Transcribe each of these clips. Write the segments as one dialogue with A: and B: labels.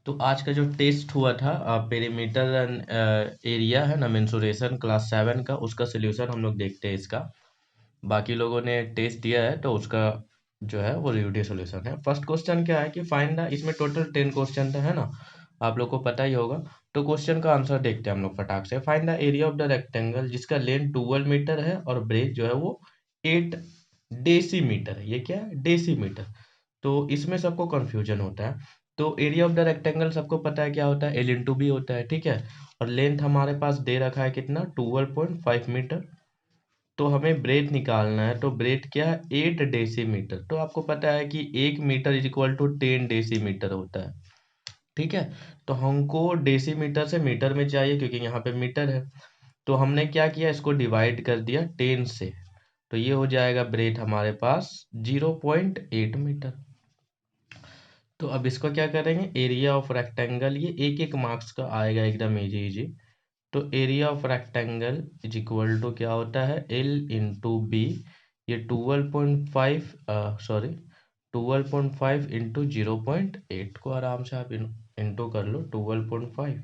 A: तो आज का जो टेस्ट हुआ था पेरीमीटर एंड एरिया है ना, मेंसुरेशन क्लास 7 का, उसका सोल्यूशन हम लोग देखते हैं इसका। बाकी लोगों ने टेस्ट दिया है तो उसका जो है वो वीडियो सोल्यूशन है। फर्स्ट क्वेश्चन क्या है कि फाइंड द, इसमें टोटल 10 क्वेश्चन था है ना, आप लोग को पता ही होगा। तो क्वेश्चन का आंसर देखते हैं हम लोग फटाक से। Find the area of the rectangle जिसका लेंथ 12 मीटर है और ब्रेथ जो है वो 8 डेसीमीटर है। ये क्या है? डेसीमीटर। तो इसमें सबको कंफ्यूजन होता है। तो एरिया ऑफ द रेक्टेंगल सबको पता है क्या होता है, एल इंटू बी होता है, ठीक है। और लेंथ हमारे पास दे रखा है कितना, 12.5 मीटर। तो हमें ब्रेथ निकालना है, तो ब्रेथ क्या है, 8 डेसीमीटर। तो आपको पता है कि 1 metre is equal to 10 decimetre होता है, ठीक है। तो हमको डेसीमीटर से मीटर में चाहिए क्योंकि यहाँ पे मीटर है। तो हमने क्या किया, इसको डिवाइड कर दिया 10 से। तो ये हो जाएगा ब्रेथ हमारे पास 0.8 मीटर। तो अब इसको क्या करेंगे, एरिया ऑफ रेक्टेंगल, ये एक एक मार्क्स का आएगा, एकदम इजी इजी। तो area of rectangle is equal to क्या होता है, एल इंटू बी। ये 12.5, सॉरी 12.5 इंटू 0.8 को आराम से आप इंटू कर लो। 12.5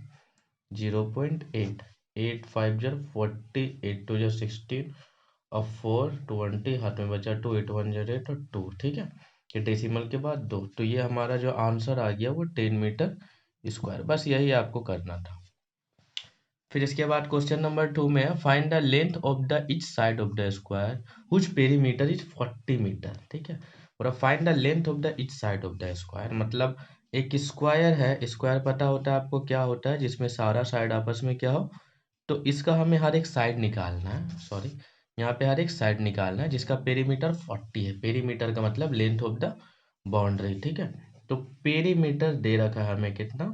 A: 0.8, 8 5 ज़र 40, 8 2 ज़र 16 और 4 20, हाथ में बचा 2, 8 1 ज़र 8 और 2, ठीक है। ये डेसिमल के बाद 2। तो ये हमारा जो आंसर आ गया वो 10 मीटर स्क्वायर। बस यही आपको करना था। फिर इसके बाद क्वेश्चन नंबर 2 में है find the length of the each side of the square which perimeter is 40 metre, ठीक है। और find the length of the each side of the square, मतलब एक स्क्वायर है, स्क्वायर पता होता है आपको क्या होता है, जिसमें सारा साइड आपस में क्या हो। तो इसका हमें हर एक साइड निकालना है, सॉरी यहाँ पे हर एक साइड निकालना है जिसका पेरीमीटर 40 है। पेरीमीटर का मतलब लेंथ ऑफ द बाउंड्री, ठीक है। तो पेरीमीटर दे रखा है हमें कितना,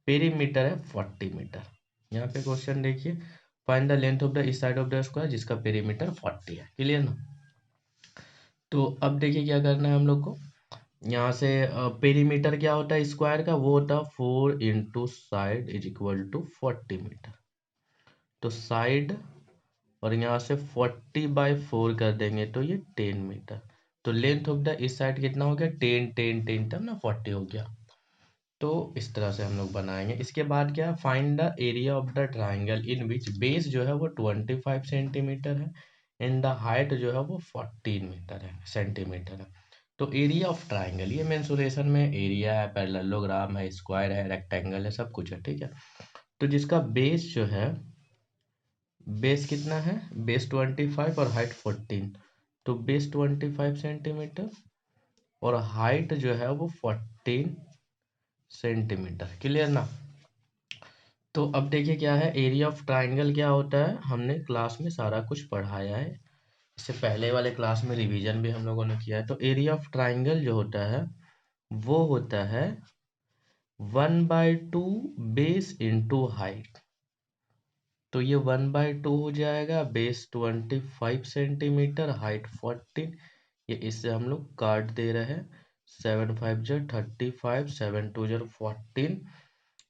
A: पेरीमीटर है 40 मीटर। यहाँ पे क्वेश्चन देखिए, find the length of the each side of the square जिसका पेरीमीटर 40 है। क्लियर ना। तो अब देखिए क्या करना है हम लोग को। यहाँ से पेरीमीटर क्या होता है स्क्वायर का, वो होता है 4 into side is equal to 40 metre. तो साइड, और यहाँ से 40/4 कर देंगे तो ये 10 मीटर। तो लेंथ ऑफ द इस साइड कितना हो गया, 10 10 10, तब ना 40 हो गया। तो इस तरह से हम लोग बनाएंगे। इसके बाद क्या, find the area of the triangle in which base जो है वो 25 सेंटीमीटर है एंड द हाइट जो है वो 14 मीटर है, सेंटीमीटर है। तो एरिया ऑफ ट्राइंगल, ये मेंसुरेशन में एरिया है, पैरेललोग्राम है, स्क्वायर है, रेक्टेंगल है, सब कुछ है, ठीक है। तो जिसका बेस जो है, बेस कितना है, बेस 25 और हाइट 14। तो बेस 25 सेंटीमीटर और हाइट जो है वो 14 सेंटीमीटर। क्लियर ना। तो अब देखिए क्या है, एरिया ऑफ ट्राइंगल क्या होता है, हमने क्लास में सारा कुछ पढ़ाया है। इससे पहले वाले क्लास में रिवीजन भी हम लोगों ने किया है। तो एरिया ऑफ ट्राइंगल जो होता है वो होता है 1/2 बेस इंटू हाइट। तो ये 1/2 हो जाएगा, बेस 25 सेंटीमीटर, हाइट 14। ये इससे हम लोग काट दे रहे हैं, 7 5 ज़र 35, 7 2 ज़र 14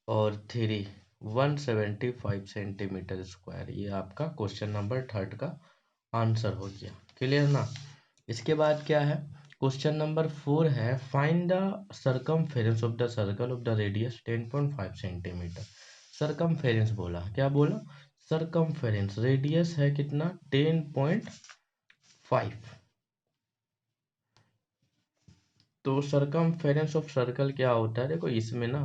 A: और 3 175 सेंटीमीटर स्क्वायर। ये आपका क्वेश्चन नंबर 3 का आंसर हो गया। क्लियर ना। इसके बाद क्या है, क्वेश्चन नंबर 4 है find the circumference of the circle of the radius 10.5 centimetre. Circumference बोला, क्या बोला, सरकमफेरेंस, रेडियस है कितना, 10.5। तो सरकमफेरेंस ऑफ सर्कल क्या होता है, देखो इसमें ना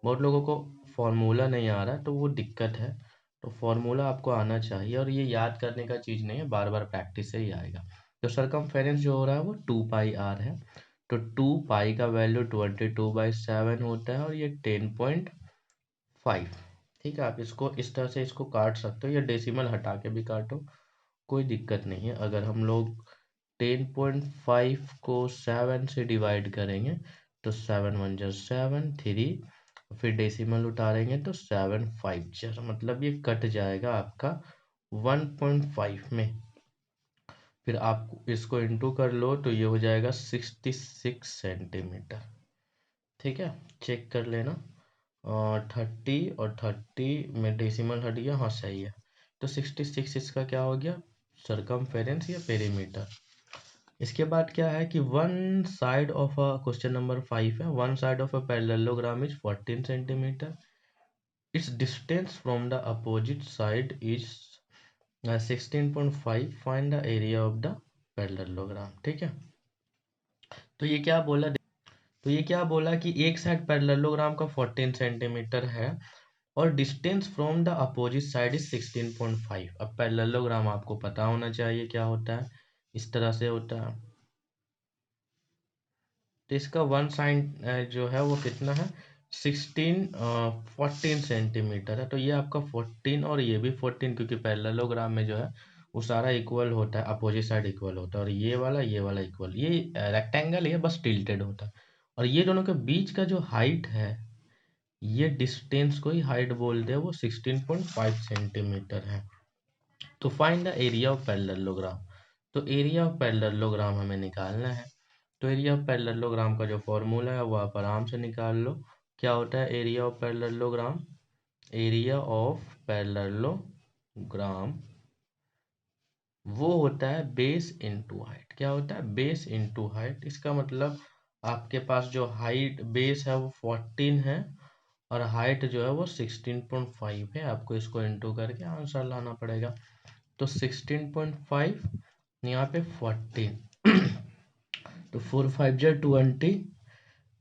A: बहुत लोगों को फॉर्मूला नहीं आ रहा है तो वो दिक्कत है। तो फॉर्मूला आपको आना चाहिए और ये याद करने का चीज़ नहीं है, बार बार प्रैक्टिस से ही आएगा। तो सरकमफेरेंस जो हो रहा है वो 2πr है। तो 2π का वैल्यू 22/7 होता है और ये 10.5, ठीक है। आप इसको इस तरह से इसको काट सकते हो या डेसिमल हटा के भी काटो, कोई दिक्कत नहीं है। अगर हम लोग 10.5 को 7 से डिवाइड करेंगे तो 7 1 ज़र 7, 3, फिर डेसिमल उतारेंगे तो 7 5 ज़र, मतलब ये कट जाएगा आपका 1.5 में। फिर आप इसको इंटू कर लो तो ये हो जाएगा 66 सेंटीमीटर, ठीक है। चेक कर लेना। 30 में डेसिमल हट गया, हाँ सही है। तो 66 इसका क्या हो गया, सरकमफेरेंस या पेरीमीटर। इसके बाद क्या है कि one side of a question number 5 है, one side of a parallelogram is 14 centimetre, it's distance from the opposite side is 16.5, find the area of the parallelogram. ठीक है, तो ये क्या बोला, तो ये क्या बोला कि एक साइड पैरेललोग्राम का 14 सेंटीमीटर है और distance from the opposite side is 16.5। अब पैरेललोग्राम आपको पता होना चाहिए क्या होता है, इस तरह से होता है। तो इसका वन साइड जो है वो कितना है, 14 सेंटीमीटर है। तो ये आपका 14 और ये भी 14, क्योंकि पैरेललोग्राम में जो है वो सारा इक्वल होता है, अपोजिट साइड इक्वल होता है, और ये वाला इक्वल, ये रेक्टेंगल है बस टिल्टेड होता है। और ये दोनों के बीच का जो हाइट है, ये डिस्टेंस को ही हाइट बोलते हैं, वो 16.5 सेंटीमीटर है। तो find the area of parallelogram. तो एरिया ऑफ पैरेललोग्राम हमें निकालना है। तो एरिया ऑफ पैरेललोग्राम का जो फॉर्मूला है वो आप आराम से निकाल लो। क्या होता है area of parallelogram? Area of parallelogram वो होता है बेस इनटू हाइट। क्या होता है? Base into height. इसका मतलब आपके पास जो हाइट बेस है वो 14 है और हाइट जो है वो 16.5 है। आपको इसको इनटू करके आंसर लाना पड़ेगा। तो 16.5 यहाँ पे 14 तो 4 5 जा 20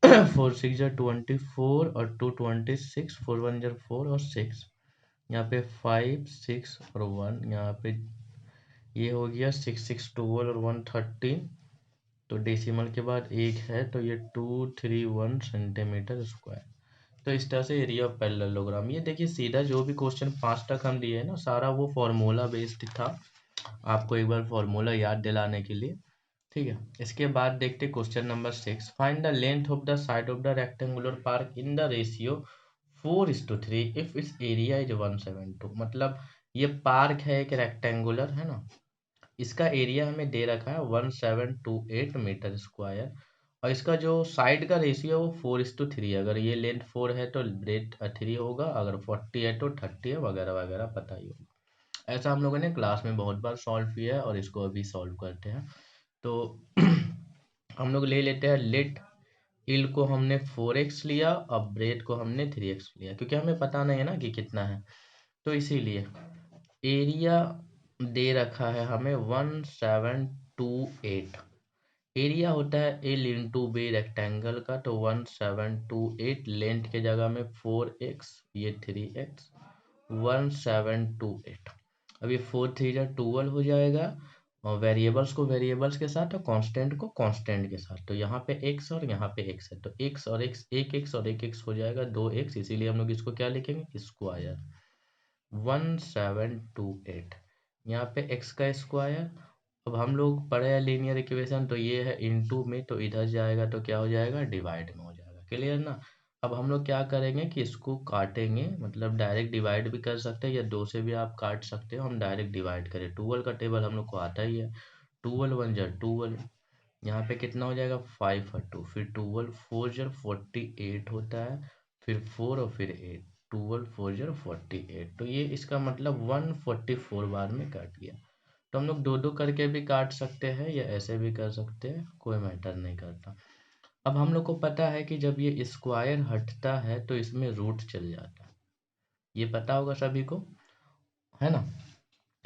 A: 4 6 जा 24 और 2 26, 4 1 जा 4 और 6, यहाँ पे 5 6 और 1, यहाँ पे ये हो गया 6 6 12 और 1 13। तो डेसिमल के बाद एक है, तो ये 231 सेंटीमीटर स्क्वायर। तो इस तरह से एरिया ऑफ पैरेललोग्राम। ये देखिए सीधा जो भी क्वेश्चन 5 तक हम दिए हैं ना, सारा वो फॉर्मूला बेस्ड था, आपको एक बार फॉर्मूला याद दिलाने के लिए। ठीक है, इसके बाद देखते question number 6, find the length of the side of the rectangular park in the ratio 4:3 if it's area is 172। मतलब ये पार्क है एक रेक्टेंगुलर, है ना, इसका एरिया हमें दे रखा है 1728 मीटर स्क्वायर, और इसका जो साइड का रेशियो है वो 4:3 है। अगर ये लेंथ 4 है तो ब्रेथ 3 होगा, अगर 40 है तो 30 है, वगैरह वगैरह पता ही होगा। ऐसा हम लोगों ने क्लास में बहुत बार सॉल्व किया है और इसको अभी सॉल्व करते हैं। तो हम लोग ले लेते हैं लेट इल को हमने 4x लिया, अब ब्रेथ को हमने 3x लिया, क्योंकि हमें पता नहीं है ना कि कितना है, तो इसीलिए एरिया दे रखा है हमें 1728। एरिया होता है एल इंटू बी रेक्टेंगल का, तो 1728 लेंथ के जगह में 4x, ये 3x, 1728। अब ये 4 3 जा 12 हो जाएगा, और वेरिएबल्स को वेरिएबल्स के साथ और कांस्टेंट को कांस्टेंट के साथ। तो यहाँ पे x और यहाँ पे x है, तो x और x, एक x और एक x हो जाएगा 2x, इसीलिए हम लोग इसको क्या लिखेंगे, स्क्वायर 1728। यहाँ पे x का स्क्वायर। अब हम लोग पढ़े हैं लीनियर इक्वेशन, तो ये है इनटू में, तो इधर जाएगा तो क्या हो जाएगा, डिवाइड में हो जाएगा। क्लियर ना? अब हम लोग क्या करेंगे कि इसको काटेंगे, मतलब डायरेक्ट डिवाइड भी कर सकते हैं या 2 से भी आप काट सकते हो। हम डायरेक्ट डिवाइड करें, 12 का टेबल हम लोग को आता ही है, 12 1 जा 12, यहाँ पे कितना हो जाएगा 5 और 2, फिर 12 4 जा 48 होता है, फिर 4 और फिर 8, 12 4 जा 48। तो ये इसका मतलब 144 बार में कट गया। तो हम लोग दो दो करके भी काट सकते हैं या ऐसे भी कर सकते हैं, कोई मैटर नहीं करता। अब हम लोग को पता है कि जब ये स्क्वायर हटता है तो इसमें रूट चल जाता है, ये पता होगा सभी को, है ना।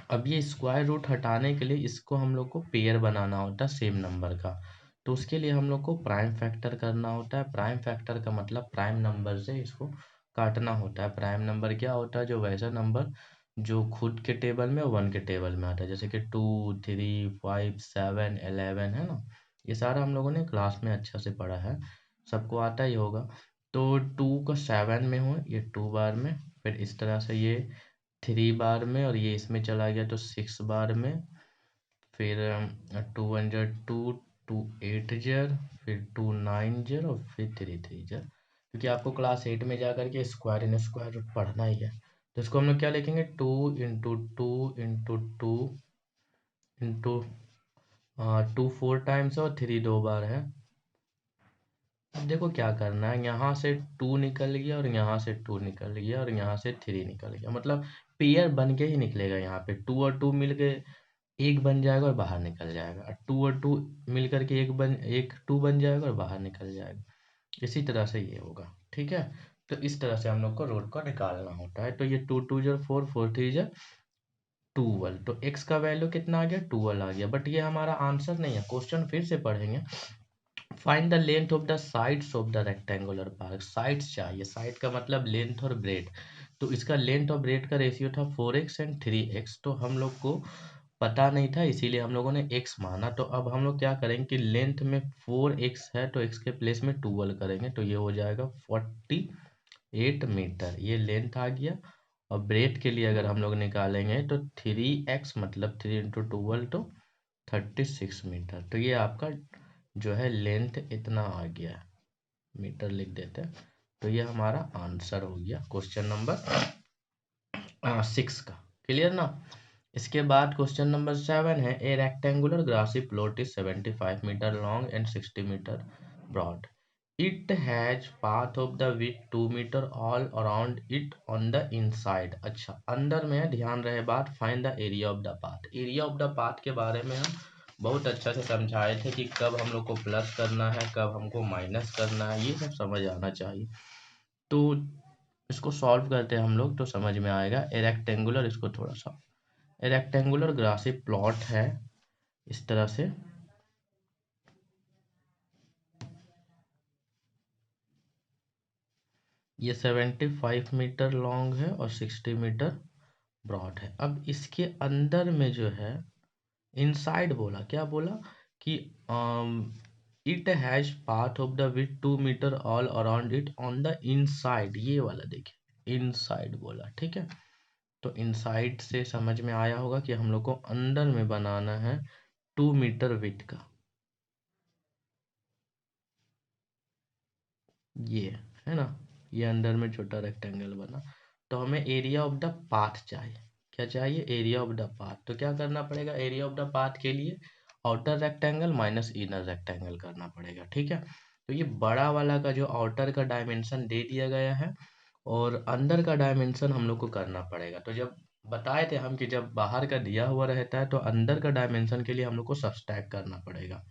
A: अब ये स्क्वायर रूट हटाने के लिए इसको हम लोग को पेयर बनाना होता है सेम नंबर का, तो उसके लिए हम लोग को प्राइम फैक्टर करना होता है। प्राइम फैक्टर का मतलब प्राइम नंबर से इसको काटना होता है। प्राइम नंबर क्या होता है, जो वैसा नंबर जो खुद के टेबल में 1 के टेबल में आता है, जैसे कि 2 3 5 7 11, है ना। ये सारा हम लोगों ने क्लास में अच्छा से पढ़ा है, सबको आता ही होगा। तो 2 को 7 में हो, ये 2 बार में, फिर इस तरह से ये 3 बार में, और ये इसमें चला गया तो 6 बार में, फिर 2 1 जा 2, 2 8 जर, फिर 2 9 जर, और फिर 3 3 जर, क्योंकि आपको क्लास 8 में जा करके स्क्वायर इन स्क्वायर रूट पढ़ना ही है। तो इसको हम लोग क्या लिखेंगे, 2 इंटू 2 इंटू 2 इंटू 2 4 टाइम्स और 3 2 बार है। अब देखो क्या करना है, यहाँ से 2 निकल गया और यहाँ से 2 निकल गया और यहाँ से 3 निकल गया, मतलब पेयर बन के ही निकलेगा। यहाँ पे 2 और 2 मिल के एक बन जाएगा और बाहर निकल जाएगा, और टू मिल करके एक टू बन जाएगा और बाहर निकल जाएगा। इसी तरह से ये होगा, ठीक है। तो इस तरह से हम लोग को रोड को निकालना होता है। तो ये 2 2 4 4 3 12, तो x का वैल्यू कितना आ गया, 12 आ गया। बट ये हमारा आंसर नहीं है, क्वेश्चन फिर से पढ़ेंगे। Find the length of the sides of the rectangular park. Sides चाहिए, साइड का मतलब लेंथ और ब्रेड। तो इसका लेंथ और ब्रेड का रेशियो था 4x एंड 3x। तो हम लोग को पता नहीं था, इसीलिए हम लोगों ने x माना। तो अब हम लोग क्या करेंगे कि लेंथ में 4x है तो x के प्लेस में 12 करेंगे, तो ये हो जाएगा 48 मीटर, ये लेंथ आ गया। और ब्रेड के लिए अगर हम लोग निकालेंगे तो 3x मतलब 3 × 12 तो 36 मीटर। तो ये आपका जो है लेंथ इतना आ गया, मीटर लिख देते हैं। तो ये हमारा आंसर हो गया क्वेश्चन नंबर 6 का। क्लियर ना। इसके बाद क्वेश्चन नंबर 7 है, a rectangular grassy plot is 75 metre long and 60 metre broad. It has path of the width 2 metre all around it on the inside. अच्छा, अंदर में ध्यान रहे बात, find the area of the path. Area of the path के बारे में हम बहुत अच्छा से समझाए थे कि कब हम लोग को प्लस करना है, कब हमको माइनस करना है, ये सब समझ आना चाहिए। तो इसको सॉल्व करते हैं हम लोग तो समझ में आएगा। ए रेक्टेंगुलर, इसको थोड़ा सा, ए रेक्टेंगुलर ग्रासी प्लॉट है इस तरह से। ये 75 मीटर लॉन्ग है और 60 मीटर ब्रॉड है। अब इसके अंदर में जो है, इनसाइड बोला, क्या बोला कि it has path of the width 2 metre all around it on the inside, ये वाला देखिए इनसाइड बोला, ठीक है। तो इनसाइड से समझ में आया होगा कि हम लोग को अंदर में बनाना है 2 मीटर विथ का, ये है ना, ये अंदर में छोटा रेक्टेंगल बना। तो हमें एरिया ऑफ द पाथ चाहिए। क्या चाहिए, एरिया ऑफ द पाथ। तो क्या करना पड़ेगा, एरिया ऑफ द पाथ के लिए outer rectangle minus inner rectangle करना पड़ेगा, ठीक है। तो ये बड़ा वाला का जो आउटर का डायमेंशन दे दिया गया है और अंदर का डायमेंशन हम लोग को करना पड़ेगा। तो जब बताए थे हम कि जब बाहर का दिया हुआ रहता है तो अंदर का डायमेंशन के लिए हम लोग को सब्सट्रैक्ट करना पड़ेगा।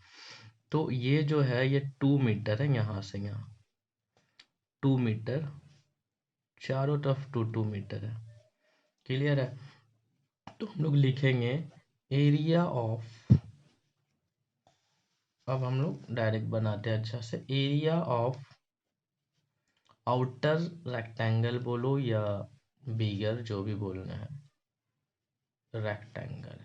A: तो ये जो है ये 2 मीटर है, यहाँ से यहाँ 2 मीटर, चारों तरफ 2 2 मीटर है। क्लियर है। तो हम लोग लिखेंगे एरिया ऑफ, अब हम लोग डायरेक्ट बनाते हैं अच्छा से, एरिया ऑफ आउटर रेक्टेंगल बोलो या बिगर, जो भी बोलना है, रेक्टेंगल।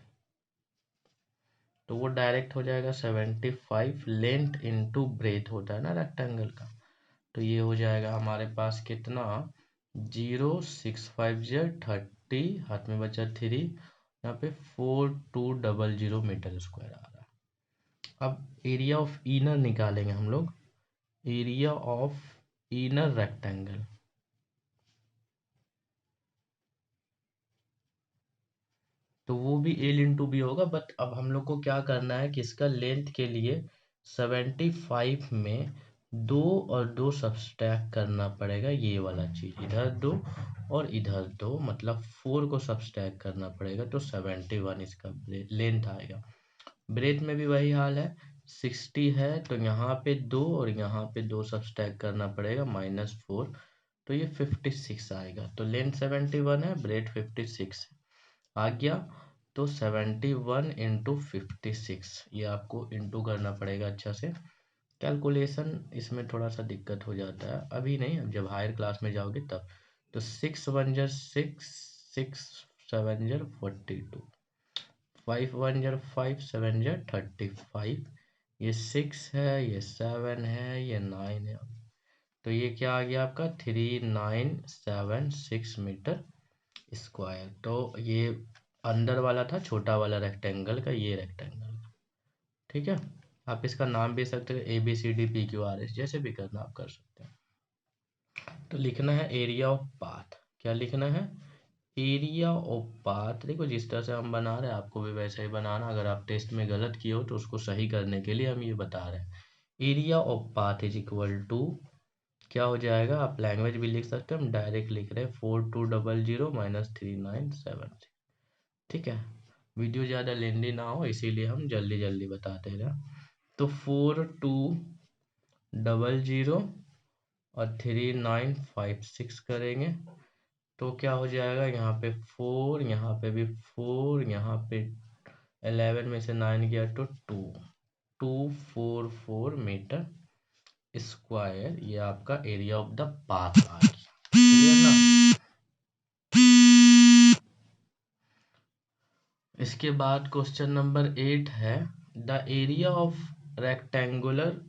A: तो वो डायरेक्ट हो जाएगा 75 लेंथ इंटू ब्रेथ होता है ना रेक्टेंगल का। तो ये हो जाएगा हमारे पास कितना, 0 6 5 30, हाथ में बचा 3, यहाँ पे 4200 मीटर स्क्वायर आ रहा है। अब एरिया ऑफ इनर निकालेंगे हम लोग, एरिया ऑफ इनर रेक्टेंगल। तो वो भी एल इंटू बी होगा, बट अब हम लोग को क्या करना है कि इसका लेंथ के लिए 75 में 2 और 2 सब्सट्रैक्ट करना पड़ेगा, ये वाला चीज इधर 2 और इधर 2, मतलब 4 को सब्सट्रैक्ट करना पड़ेगा। तो 71 इसका लेंथ आएगा। ब्रेथ में भी वही हाल है, 60 है तो यहाँ पे 2 और यहाँ पे 2 सब्सट्रैक्ट करना पड़ेगा, -4, तो ये 56 आएगा। तो लेंथ 71 है, ब्रेथ 56 आ गया। तो 71 इंटू 56, ये आपको इंटू करना पड़ेगा अच्छा से। कैलकुलेशन इसमें थोड़ा सा दिक्कत हो जाता है, अभी नहीं, अब जब हायर क्लास में जाओगे तब। तो 6 1 जा 6, 6 7 जा 42, 5 1 जा 5, 7 जा 35, ये 6 है, ये 7 है, ये 9 है। तो ये क्या आ गया आपका 3976 मीटर स्क्वायर। तो ये अंदर वाला था छोटा वाला रेक्टेंगल का, ये रेक्टेंगल का, ठीक है। आप इसका नाम भी सकते हैं ABCDPQRS, जैसे भी करना आप कर सकते हैं। तो लिखना है एरिया ऑफ पाथ। क्या लिखना है, एरिया ऑफ पाथ। देखो जिस तरह से हम बना रहे हैं आपको भी वैसे ही बनाना, अगर आप टेस्ट में गलत किए हो तो उसको सही करने के लिए हम ये बता रहे हैं। Area of path is equal to, क्या हो जाएगा, आप लैंग्वेज भी लिख सकते हैं, हम डायरेक्ट लिख रहे हैं 4200 -3976, ठीक है। वीडियो ज़्यादा लेंदी ना हो इसीलिए हम जल्दी जल्दी बताते हैं। तो 4200 और 3956 करेंगे तो क्या हो जाएगा, यहाँ पे 4, यहाँ पे भी 4, यहाँ पे 11 में से 9 गया तो 244 मीटर स्क्वायर, ये आपका एरिया ऑफ द पार्क आ गया। क्लियर ना। इसके बाद क्वेश्चन नंबर 8 है, the area of rectangular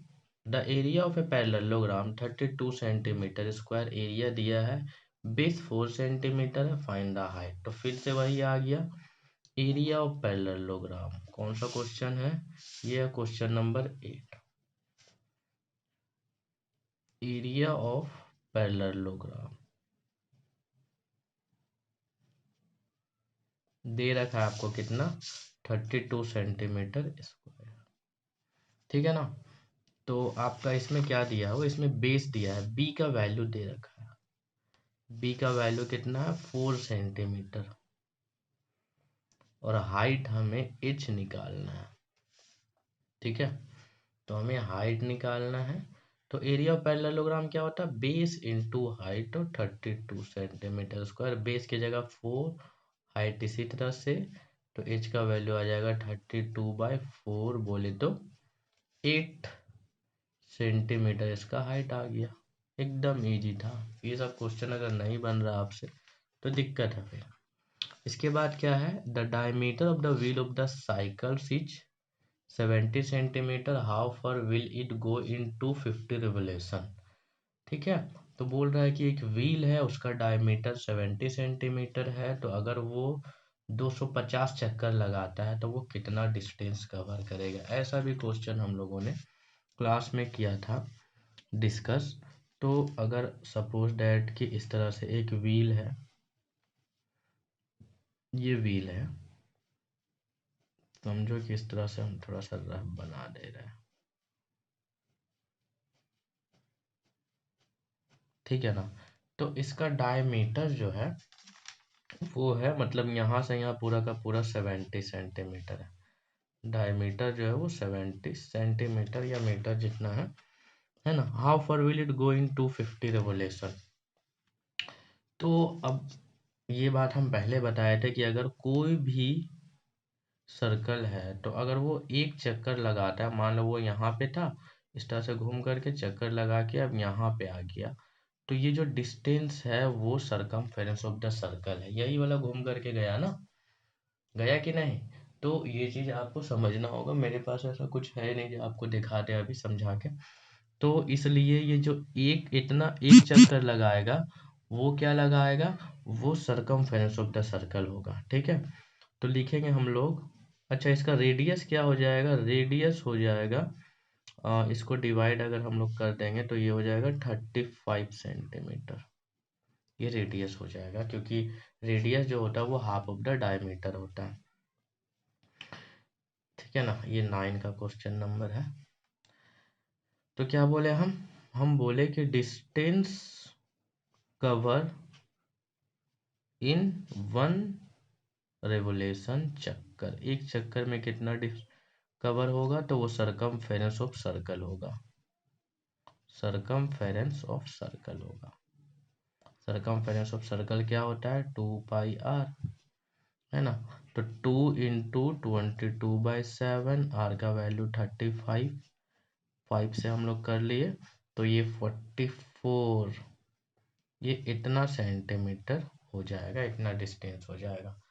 A: the area of a parallelogram 32 centimetre square, area दिया है, बेस 4 सेंटीमीटर है, फाइंड द हाइट। तो फिर से वही आ गया, एरिया ऑफ पैरेललोग्राम। कौन सा क्वेश्चन है ये है question number 8, area of parallelogram दे रखा है आपको कितना, 32 सेंटीमीटर स्क्वायर। ठीक है ना। तो आपका इसमें क्या दिया हो, इसमें बेस दिया है, बी का वैल्यू दे रखा है, बी का वैल्यू कितना है 4 सेंटीमीटर, और हाइट हमें एच निकालना है। ठीक है, तो हमें हाइट निकालना है। तो एरिया ऑफ पैरेललोग्राम क्या होता है, बेस इंटू हाइट और 32 सेंटीमीटर स्क्वायर, बेस की जगह 4, हाइट इसी तरह से, तो एच का वैल्यू आ जाएगा 32/4, बोले तो 8 सेंटीमीटर इसका हाइट आ गया। एकदम इजी था। ये सब क्वेश्चन अगर नहीं बन रहा आपसे तो दिक्कत है फिर। इसके बाद क्या है, the diameter of the wheel of the cycle is 70 centimetre, how for will it go in 250 revolution. ठीक है, तो बोल रहा है कि एक व्हील है, उसका डायमीटर 70 सेंटीमीटर है, तो अगर वो 250 चक्कर लगाता है तो वो कितना डिस्टेंस कवर करेगा। ऐसा भी क्वेश्चन हम लोगों ने क्लास में किया था डिस्कस। तो अगर सपोज डैट कि इस तरह से एक व्हील है, ये व्हील है, समझो कि इस तरह से हम थोड़ा सा रफ बना दे रहे हैं। ठीक है ना। तो इसका डायमीटर जो है वो है, मतलब यहाँ से यहाँ पूरा का पूरा 70 सेंटीमीटर है। डायमीटर जो है वो 70 सेंटीमीटर या मीटर जितना है ना। How for will it go in 250 revolution. तो अब ये बात हम पहले बताए थे कि अगर कोई भी सर्कल है तो अगर वो एक चक्कर लगाता है, मान लो वो यहाँ पे था, इस तरह से घूम करके चक्कर लगा के अब यहाँ पे आ गया, तो ये जो डिस्टेंस है वो सरकमफेरेंस ऑफ द सर्कल है, यही वाला घूम करके गया ना, गया कि नहीं। तो ये चीज आपको समझना होगा, मेरे पास ऐसा कुछ है नहीं जो आपको दिखा दे अभी समझा के। तो इसलिए ये जो एक इतना एक चक्कर लगाएगा वो क्या लगाएगा, वो सरकमफेरेंस ऑफ द सर्कल होगा। ठीक है, तो लिखेंगे हम लोग, अच्छा इसका रेडियस क्या हो जाएगा, रेडियस हो जाएगा इसको डिवाइड अगर हम लोग कर देंगे तो ये हो जाएगा 35 सेंटीमीटर, ये रेडियस हो जाएगा, क्योंकि रेडियस जो होता है वो हाफ ऑफ द डायमीटर होता है। ठीक है ना, ये 9 का क्वेश्चन नंबर है। तो क्या बोले हम बोले कि डिस्टेंस कवर इन 1 रेवोल्यूशन, चक्कर एक चक्कर में कितना कवर होगा, तो वो सरकमफेरेंस ऑफ सर्कल होगा, सरकमफेरेंस ऑफ सर्कल होगा। सरकमफेरेंस ऑफ सर्कल क्या होता है, 2πr, है ना। तो 2 इंटू 22/7, आर का वैल्यू 35, 5 से हम लोग कर लिए तो ये 44, ये इतना सेंटीमीटर हो जाएगा, इतना डिस्टेंस हो जाएगा।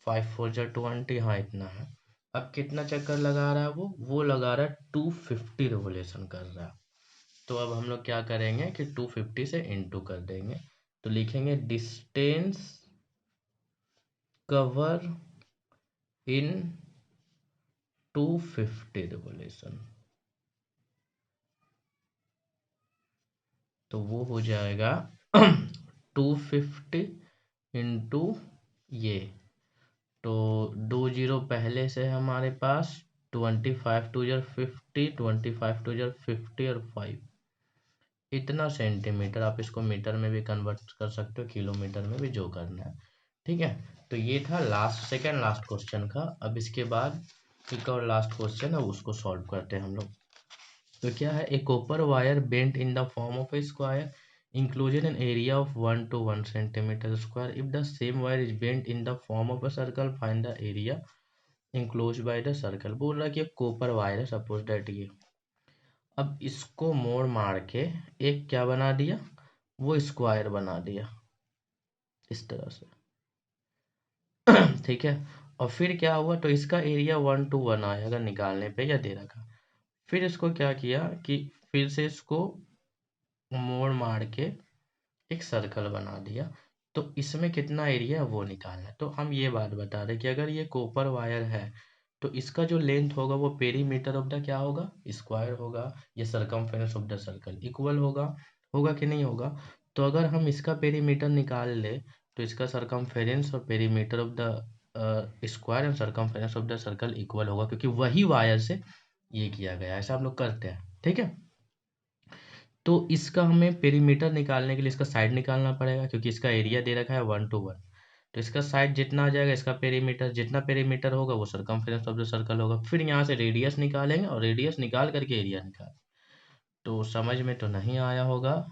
A: 5 4 जा 20, हाँ इतना है। अब कितना चक्कर लगा रहा है वो लगा रहा है 250 रिवोल्यूशन कर रहा है। तो अब हम लोग क्या करेंगे कि 250 से इंटू कर देंगे, तो लिखेंगे डिस्टेंस कवर इन 250 रिवोल्यूशन, तो वो हो जाएगा 250 इंटू ये, तो 2 जीरो पहले से है हमारे पास, 25 2 जार 50, 25 2 जार 50 और 5, इतना सेंटीमीटर। आप इसको मीटर में भी कन्वर्ट कर सकते हो, किलोमीटर में भी, जो करना है। ठीक है। तो ये था सेकेंड लास्ट क्वेश्चन का। अब इसके बाद एक और लास्ट क्वेश्चन है, उसको सॉल्व करते हैं हम लोग। तो क्या है, a copper wire bent in the form of a square inclusion an area of 1 to 1 centimetre square if the same wire is bent in the form of a circle find the area enclose by the circle. बोल रहा है कि एक copper wire है, suppose that ये, अब इसको मोड़ मार के एक क्या बना दिया, वो स्क्वायर बना दिया इस तरह से। ठीक है। और फिर क्या हुआ, तो इसका एरिया 1 to 1 आएगा निकालने पे, या दे रखा। फिर इसको क्या किया कि फिर से इसको मोड़ मार के एक सर्कल बना दिया। तो इसमें कितना एरिया है वो निकालना है। तो हम ये बात बता रहे कि अगर ये कॉपर वायर है तो इसका जो लेंथ होगा वो पेरीमीटर ऑफ द क्या होगा, स्क्वायर होगा, ये circumference of the circle equal होगा। होगा कि नहीं होगा। तो अगर हम इसका पेरीमीटर निकाल ले तो इसका सरकमफेरेंस और perimeter of the square and circumference of the circle equal होगा, क्योंकि वही वायर से ये किया गया है। ऐसा हम लोग करते हैं। ठीक है। तो इसका हमें पेरीमीटर निकालने के लिए इसका साइड निकालना पड़ेगा, क्योंकि इसका एरिया दे रखा है 1 to 1। तो इसका साइड जितना आ जाएगा, इसका पेरीमीटर जितना पेरीमीटर होगा वो सरकमफेरेंस ऑफ द सर्कल होगा। फिर यहाँ से रेडियस निकालेंगे और रेडियस निकाल करके एरिया निकाल। तो समझ में तो नहीं आया होगा,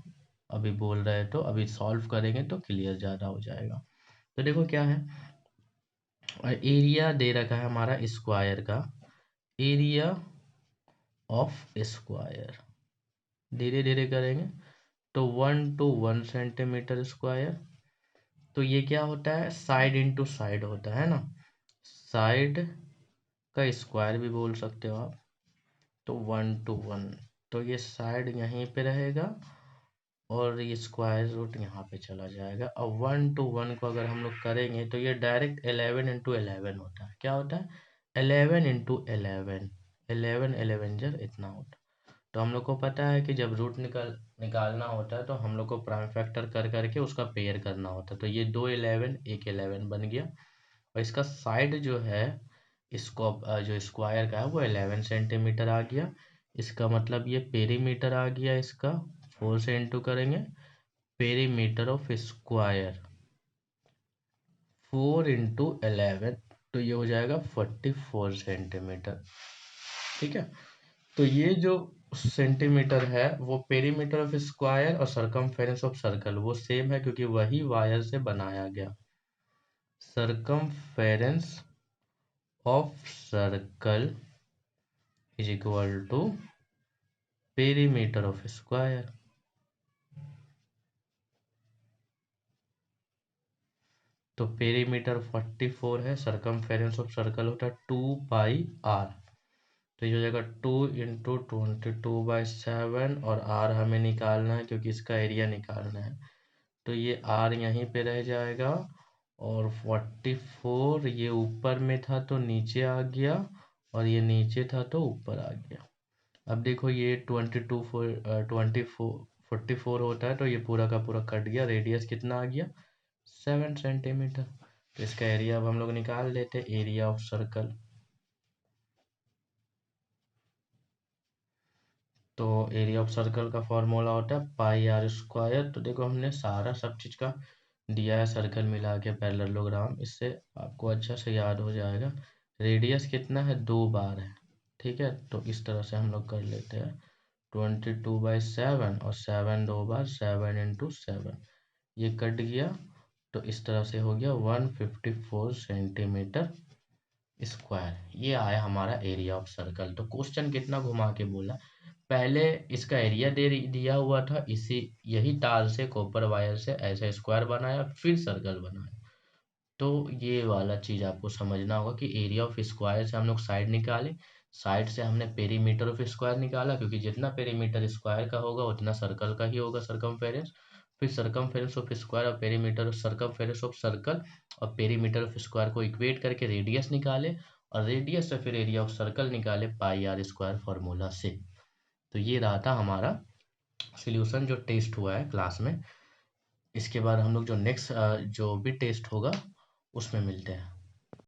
A: अभी बोल रहे तो अभी सॉल्व करेंगे तो क्लियर ज़्यादा हो जाएगा। तो देखो क्या है, एरिया दे रखा है हमारा स्क्वायर का, एरिया ऑफ स्क्वायर धीरे धीरे करेंगे। तो 1 to 1 सेंटीमीटर स्क्वायर। तो ये क्या होता है, साइड इंटू साइड होता है ना, साइड का स्क्वायर भी बोल सकते हो आप। तो 1 to 1, तो ये साइड यहीं पे रहेगा और ये स्क्वायर रूट यहाँ पे चला जाएगा। अब 1 to 1 को अगर हम लोग करेंगे तो ये डायरेक्ट 11 into 11 होता है। क्या होता है, 11 into 11, 11 11 जर इतना होता है। तो हम लोग को पता है कि जब रूट निकालना होता है तो हम लोग को प्राइम फैक्टर कर करके उसका पेयर करना होता है। तो ये 2 11 एक 11 बन गया। और इसका साइड जो है, इसको जो स्क्वायर का है वो 11 सेंटीमीटर आ गया। इसका मतलब ये पेरीमीटर आ गया इसका, 4 से इंटू करेंगे, पेरीमीटर ऑफ स्क्वायर 4 into 11, तो ये हो जाएगा 44 सेंटीमीटर। ठीक है। तो ये जो सेंटीमीटर है वो पेरीमीटर ऑफ स्क्वायर और सरकमफेरेंस ऑफ सर्कल वो सेम है, क्योंकि वही वायर से बनाया गया। Circumference of circle is equal to perimeter of square. तो पेरीमीटर 44 है, सरकमफेरेंस ऑफ सर्कल होता है 2 πr। तो ये हो जाएगा 2 into 22/7, और r हमें निकालना है क्योंकि इसका एरिया निकालना है। तो ये r यहीं पे रह जाएगा, और 44 ये ऊपर में था तो नीचे आ गया, और ये नीचे था तो ऊपर आ गया। अब देखो ये 44 होता है तो ये पूरा का पूरा कट गया। रेडियस कितना आ गया, 7 सेंटीमीटर। तो इसका एरिया अब हम लोग निकाल लेते हैं, एरिया ऑफ सर्कल। तो एरिया ऑफ सर्कल का फॉर्मूला होता है πr²। तो देखो हमने सारा सब चीज़ का दिया है, सर्कल मिला के पैरेललोग्राम, इससे आपको अच्छा से याद हो जाएगा। रेडियस कितना है, 2 बार है। ठीक है। तो इस तरह से हम लोग कर लेते हैं, 22/7 और 7 2 बार, 7 into 7, ये कट गया। तो इस तरह से हो गया 154 सेंटीमीटर स्क्वायर। ये आया हमारा एरिया ऑफ सर्कल। तो क्वेश्चन कितना घुमा के बोला, पहले इसका एरिया दिया हुआ था, इसी यही तार से कॉपर वायर से ऐसा स्क्वायर बनाया, फिर सर्कल बनाया। तो ये वाला चीज़ आपको समझना होगा कि एरिया ऑफ स्क्वायर से हम लोग साइड निकाले, साइड से हमने पेरीमीटर ऑफ स्क्वायर निकाला, क्योंकि जितना पेरीमीटर स्क्वायर का होगा उतना सर्कल का ही होगा सरकमफेरेंस। फिर सरकमफेरेंस ऑफ स्क्वायर और perimeter of circumference of circle और पेरीमीटर ऑफ स्क्वायर को इक्वेट करके रेडियस निकाले, और रेडियस से फिर एरिया ऑफ सर्कल निकाले πr² फार्मूला से। तो ये रहा था हमारा सॉल्यूशन जो टेस्ट हुआ है क्लास में। इसके बाद हम लोग जो नेक्स्ट जो भी टेस्ट होगा उसमें मिलते हैं।